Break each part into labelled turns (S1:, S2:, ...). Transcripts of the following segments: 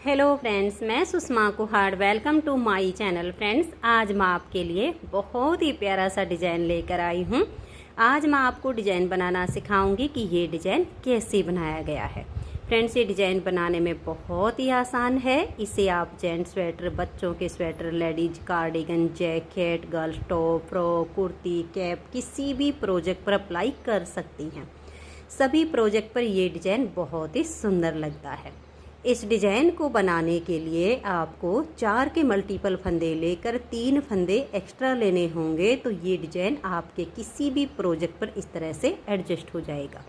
S1: Hello friends, मैं Sushma Kuhad. Welcome to my channel. Friends, आज मैं आपके लिए बहुत ही प्यारा सा डिज़ाइन लेकर आई हूँ। आज मैं आपको डिज़ाइन बनाना सिखाऊंगी कि ये डिज़ाइन कैसे बनाया गया है। फ्रेंड्स, ये डिज़ाइन बनाने में बहुत ही आसान है। इसे आप जेंट्स स्वेटर, बच्चों के sweater, ladies cardigan, jacket, girls top, frock, kurti, cap, किसी भी प्रोजेक्ट पर अप्लाई कर सकती हैं। सभी प्रोजेक्ट पर ये डिज़ाइन बहुत ही सुंदर लगता है। इस डिज़ाइन को बनाने के लिए आपको 4 के मल्टीपल फंदे लेकर 3 फंदे एक्स्ट्रा लेने होंगे, तो ये डिज़ाइन आपके किसी भी प्रोजेक्ट पर इस तरह से एडजस्ट हो जाएगा।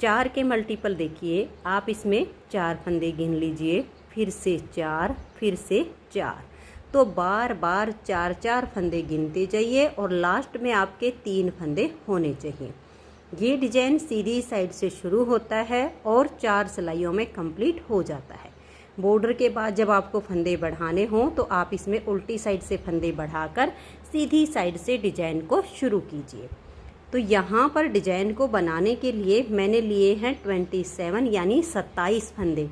S1: 4 के मल्टीपल देखिए, आप इसमें 4 फंदे गिन लीजिए, फिर से 4, फिर से 4, तो बार बार 4 फंदे गिनते जाइए और लास्ट में आपके 3 फंदे होने चाहिए। ये डिज़ाइन सीधी साइड से शुरू होता है और 4 सिलाइयों में कंप्लीट हो जाता है। बॉर्डर के बाद जब आपको फंदे बढ़ाने हों तो आप इसमें उल्टी साइड से फंदे बढ़ाकर सीधी साइड से डिज़ाइन को शुरू कीजिए। तो यहाँ पर डिज़ाइन को बनाने के लिए मैंने लिए हैं 27 यानी 27 फंदे,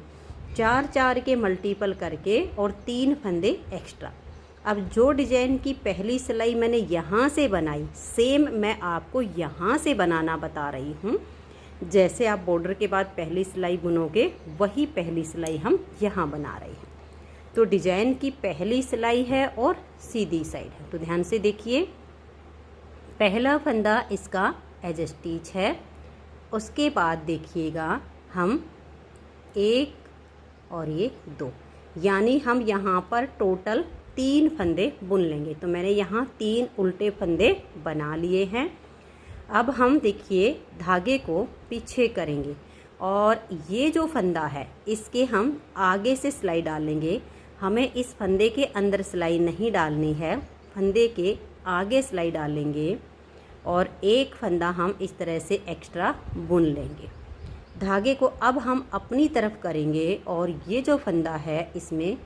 S1: 4 के मल्टीपल करके और 3 फंदे एक्स्ट्रा। अब जो डिज़ाइन की पहली सिलाई मैंने यहाँ से बनाई, सेम मैं आपको यहाँ से बनाना बता रही हूँ। जैसे आप बॉर्डर के बाद पहली सिलाई बुनोगे, वही पहली सिलाई हम यहाँ बना रहे हैं। तो डिज़ाइन की पहली सिलाई है और सीधी साइड है, तो ध्यान से देखिए। पहला फंदा इसका एज स्टिच है। उसके बाद देखिएगा हम 1 और ये 2, यानी हम यहाँ पर टोटल 3 फंदे बुन लेंगे। तो मैंने यहाँ 3 उल्टे फंदे बना लिए हैं। अब हम देखिए धागे को पीछे करेंगे और ये जो फंदा है इसके हम आगे से सिलाई डालेंगे। हमें इस फंदे के अंदर सिलाई नहीं डालनी है, फंदे के आगे सिलाई डालेंगे और एक फंदा हम इस तरह से एक्स्ट्रा बुन लेंगे। धागे को अब हम अपनी तरफ करेंगे और ये जो फंदा है इसमें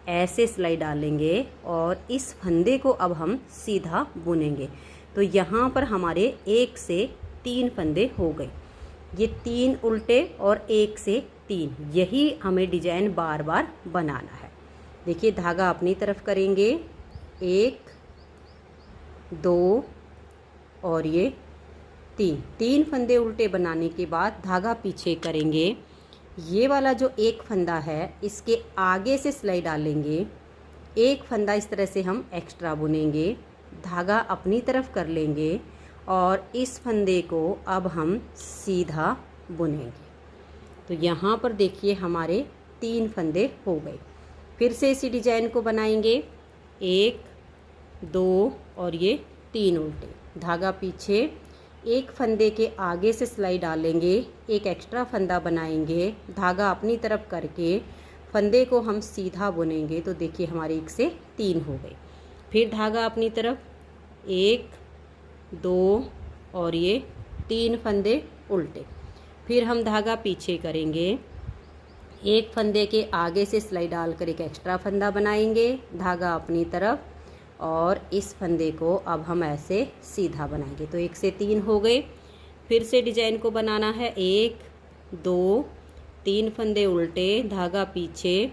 S1: ऐसे सिलाई डालेंगे और इस फंदे को अब हम सीधा बुनेंगे। तो यहाँ पर हमारे 1 से 3 फंदे हो गए। ये 3 उल्टे और 1 से 3, यही हमें डिज़ाइन बार बार बनाना है। देखिए धागा अपनी तरफ करेंगे, 1, 2 और ये 3 फंदे उल्टे बनाने के बाद धागा पीछे करेंगे। ये वाला जो एक फंदा है इसके आगे से सिलाई डालेंगे, एक फंदा इस तरह से हम एक्स्ट्रा बुनेंगे, धागा अपनी तरफ कर लेंगे और इस फंदे को अब हम सीधा बुनेंगे। तो यहाँ पर देखिए हमारे 3 फंदे हो गए। फिर से इसी डिज़ाइन को बनाएंगे, 1, 2 और ये 3 उल्टे, धागा पीछे, एक फंदे के आगे से सिलाई डालेंगे, एक एक्स्ट्रा फंदा बनाएंगे, धागा अपनी तरफ करके फंदे को हम सीधा बुनेंगे। तो देखिए हमारे 1 से 3 हो गए। फिर धागा अपनी तरफ, 1, 2 और ये 3 फंदे उल्टे। फिर हम धागा पीछे करेंगे, एक फंदे के आगे से सिलाई डालकर एक एक्स्ट्रा फंदा बनाएंगे, धागा अपनी तरफ और इस फंदे को अब हम ऐसे सीधा बनाएंगे। तो 1 से 3 हो गए। फिर से डिज़ाइन को बनाना है, 1, 2, 3 फंदे उल्टे, धागा पीछे,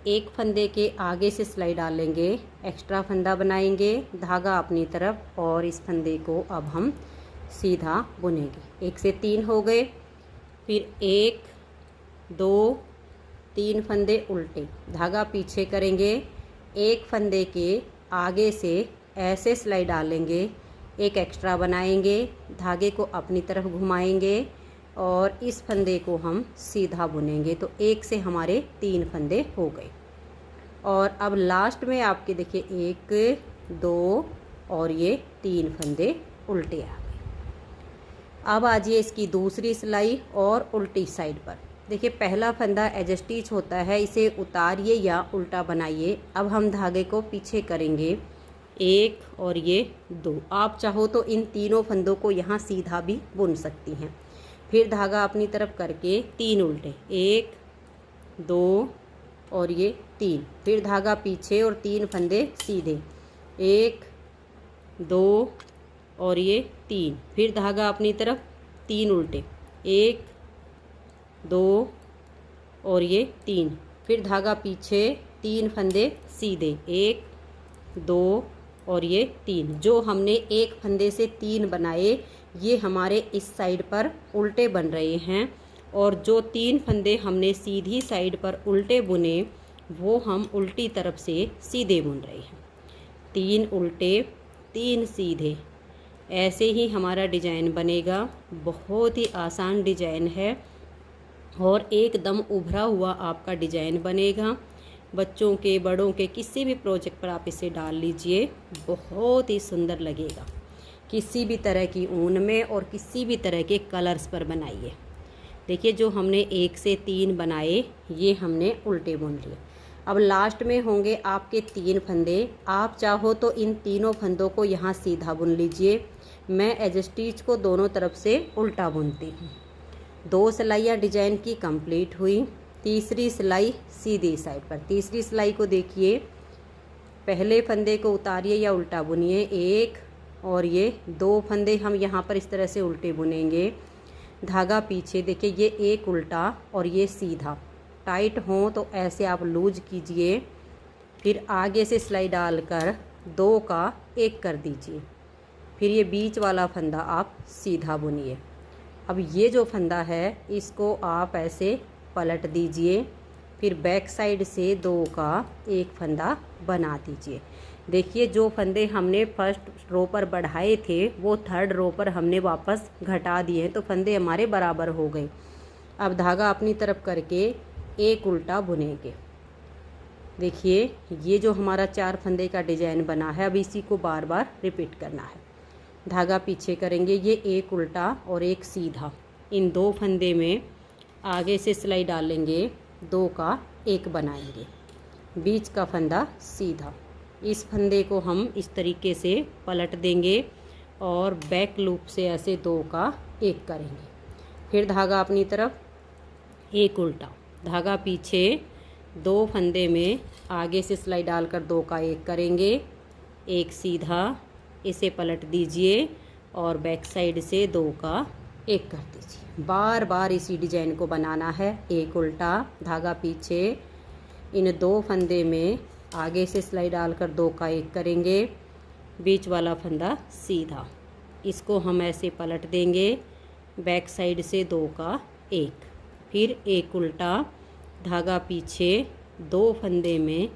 S1: एक फंदे के आगे से सिलाई डालेंगे, एक्स्ट्रा फंदा बनाएंगे, धागा अपनी तरफ और इस फंदे को अब हम सीधा बुनेंगे। 1 से 3 हो गए। फिर 1, 2, 3 फंदे उल्टे, धागा पीछे करेंगे, एक फंदे के आगे से ऐसे सिलाई डालेंगे, एक एक्स्ट्रा बनाएंगे, धागे को अपनी तरफ घुमाएंगे और इस फंदे को हम सीधा बुनेंगे। तो 1 से हमारे 3 फंदे हो गए। और अब लास्ट में आपके देखिए 1, 2 और ये 3 फंदे उल्टे आ गए। अब आ जाइए इसकी दूसरी सिलाई और उल्टी साइड पर। देखिए पहला फंदा एज स्टिच होता है, इसे उतारिए या उल्टा बनाइए। अब हम धागे को पीछे करेंगे, 1 और ये 2। आप चाहो तो इन तीनों फंदों को यहाँ सीधा भी बुन सकती हैं। फिर धागा अपनी तरफ करके 3 उल्टे, 1, 2 और ये 3। फिर धागा पीछे और 3 फंदे सीधे, 1, 2 और ये 3। फिर धागा अपनी तरफ, 3 उल्टे, 1, 2 और ये 3। फिर धागा पीछे, 3 फंदे सीधे, 1 2 और ये 3। जो हमने एक फंदे से 3 बनाए ये हमारे इस साइड पर उल्टे बन रहे हैं, और जो 3 फंदे हमने सीधी साइड पर उल्टे बुने वो हम उल्टी तरफ से सीधे बुन रहे हैं। 3 उल्टे 3 सीधे, ऐसे ही हमारा डिजाइन बनेगा। बहुत ही आसान डिजाइन है और एकदम उभरा हुआ आपका डिजाइन बनेगा। बच्चों के, बड़ों के, किसी भी प्रोजेक्ट पर आप इसे डाल लीजिए, बहुत ही सुंदर लगेगा। किसी भी तरह की ऊन में और किसी भी तरह के कलर्स पर बनाइए। देखिए जो हमने 1 से 3 बनाए ये हमने उल्टे बुन लिए। अब लास्ट में होंगे आपके 3 फंदे। आप चाहो तो इन तीनों फंदों को यहाँ सीधा बुन लीजिए। मैं एज स्टिच को दोनों तरफ से उल्टा बुनती हूँ। 2 सिलाइयाँ डिजाइन की कंप्लीट हुई। तीसरी सिलाई सीधी साइड पर। तीसरी सिलाई को देखिए, पहले फंदे को उतारिए या उल्टा बुनिए, 1 और ये 2 फंदे हम यहाँ पर इस तरह से उल्टे बुनेंगे। धागा पीछे, देखिए ये 1 उल्टा और ये सीधा। टाइट हो तो ऐसे आप लूज कीजिए, फिर आगे से सिलाई डालकर 2 का 1 कर दीजिए। फिर ये बीच वाला फंदा आप सीधा बुनिए। अब ये जो फंदा है इसको आप ऐसे पलट दीजिए, फिर बैक साइड से 2 का 1 फंदा बना दीजिए। देखिए जो फंदे हमने फर्स्ट रो पर बढ़ाए थे वो थर्ड रो पर हमने वापस घटा दिए हैं, तो फंदे हमारे बराबर हो गए। अब धागा अपनी तरफ करके 1 उल्टा बुनेंगे। देखिए ये जो हमारा 4 फंदे का डिजाइन बना है, अब इसी को बार बार रिपीट करना है। धागा पीछे करेंगे, ये 1 उल्टा और 1 सीधा। इन 2 फंदे में आगे से सिलाई डालेंगे, 2 का 1 बनाएंगे, बीच का फंदा सीधा। इस फंदे को हम इस तरीके से पलट देंगे और बैक लूप से ऐसे 2 का 1 करेंगे। फिर धागा अपनी तरफ, 1 उल्टा, धागा पीछे, 2 फंदे में आगे से सिलाई डालकर 2 का 1 करेंगे, 1 सीधा, इसे पलट दीजिए और बैक साइड से 2 का 1 कर दीजिए। बार बार इसी डिजाइन को बनाना है। 1 उल्टा, धागा पीछे, इन 2 फंदे में आगे से सिलाई डालकर 2 का 1 करेंगे, बीच वाला फंदा सीधा, इसको हम ऐसे पलट देंगे, बैक साइड से 2 का 1, फिर 1 उल्टा, धागा पीछे, 2 फंदे में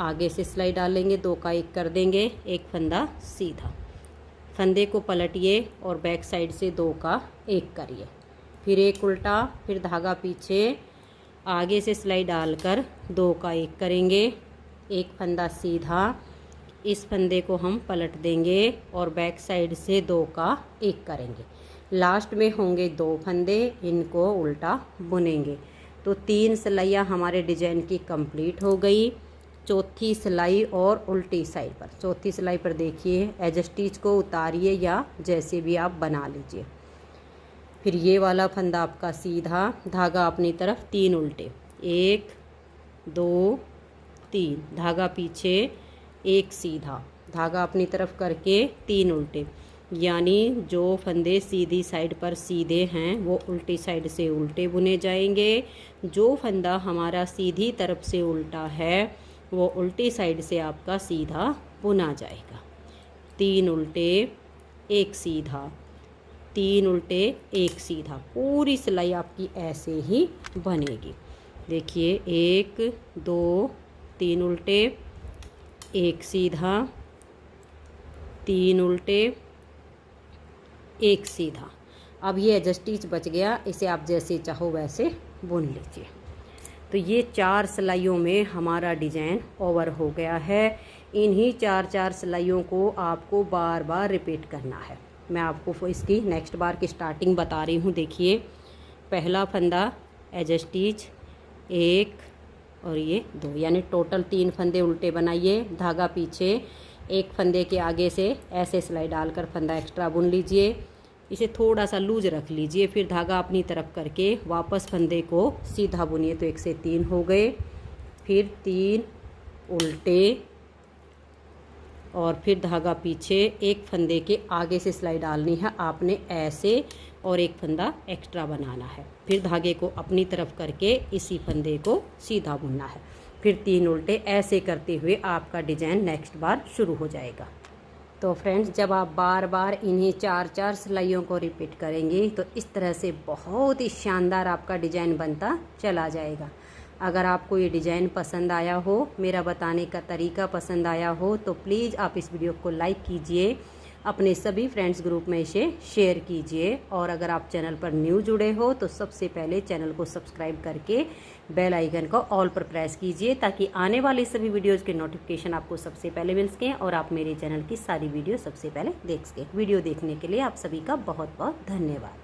S1: आगे से सिलाई डालेंगे, 2 का 1 कर देंगे, 1 फंदा सीधा, फंदे को पलटिए और बैक साइड से 2 का 1 करिए, फिर 1 उल्टा, फिर धागा पीछे, आगे से सिलाई डालकर 2 का 1 करेंगे, 1 फंदा सीधा, इस फंदे को हम पलट देंगे और बैक साइड से 2 का 1 करेंगे। लास्ट में होंगे 2 फंदे, इनको उल्टा बुनेंगे। तो 3 सिलाइयाँ हमारे डिजाइन की कंप्लीट हो गई। चौथी सिलाई और उल्टी साइड पर, चौथी सिलाई पर देखिए एज स्टिच को उतारिए या जैसे भी आप बना लीजिए। फिर ये वाला फंदा आपका सीधा, धागा अपनी तरफ, 3 उल्टे, 1 2 3, धागा पीछे, 1 सीधा, धागा अपनी तरफ करके 3 उल्टे, यानी जो फंदे सीधी साइड पर सीधे हैं वो उल्टी साइड से उल्टे बुने जाएंगे। जो फंदा हमारा सीधी तरफ से उल्टा है वो उल्टी साइड से आपका सीधा बुना जाएगा। 3 उल्टे 1 सीधा, 3 उल्टे 1 सीधा, पूरी सिलाई आपकी ऐसे ही बनेगी। देखिए 1 2 3 उल्टे, 1 सीधा, 3 उल्टे, 1 सीधा। अब ये एज स्टिच बच गया, इसे आप जैसे चाहो वैसे बुन लीजिए। तो ये 4 सिलाइयों में हमारा डिजाइन ओवर हो गया है। इन्हीं 4 सिलाइयों को आपको बार बार रिपीट करना है। मैं आपको इसकी नेक्स्ट बार की स्टार्टिंग बता रही हूँ। देखिए पहला फंदा एज स्टिच, 1 और ये 2, यानी टोटल 3 फंदे उल्टे बनाइए, धागा पीछे, 1 फंदे के आगे से ऐसे सिलाई डालकर फंदा एक्स्ट्रा बुन लीजिए, इसे थोड़ा सा लूज रख लीजिए, फिर धागा अपनी तरफ करके वापस फंदे को सीधा बुनिए। तो 1 से 3 हो गए, फिर 3 उल्टे और फिर धागा पीछे, 1 फंदे के आगे से सिलाई डालनी है आपने ऐसे और एक फंदा एक्स्ट्रा बनाना है। फिर धागे को अपनी तरफ करके इसी फंदे को सीधा बुनना है। फिर 3 उल्टे ऐसे करते हुए आपका डिजाइन नेक्स्ट बार शुरू हो जाएगा। तो फ्रेंड्स, जब आप बार बार इन्हीं 4-4 सिलाइयों को रिपीट करेंगे तो इस तरह से बहुत ही शानदार आपका डिजाइन बनता चला जाएगा। अगर आपको ये डिज़ाइन पसंद आया हो, मेरा बताने का तरीका पसंद आया हो, तो प्लीज़ आप इस वीडियो को लाइक कीजिए, अपने सभी फ्रेंड्स ग्रुप में इसे शेयर कीजिए। और अगर आप चैनल पर न्यू जुड़े हो तो सबसे पहले चैनल को सब्सक्राइब करके बेल आइकन को ऑल पर प्रेस कीजिए, ताकि आने वाली सभी वीडियोज़ के नोटिफिकेशन आपको सबसे पहले मिल सकें और आप मेरे चैनल की सारी वीडियो सबसे पहले देख सकें। वीडियो देखने के लिए आप सभी का बहुत बहुत धन्यवाद।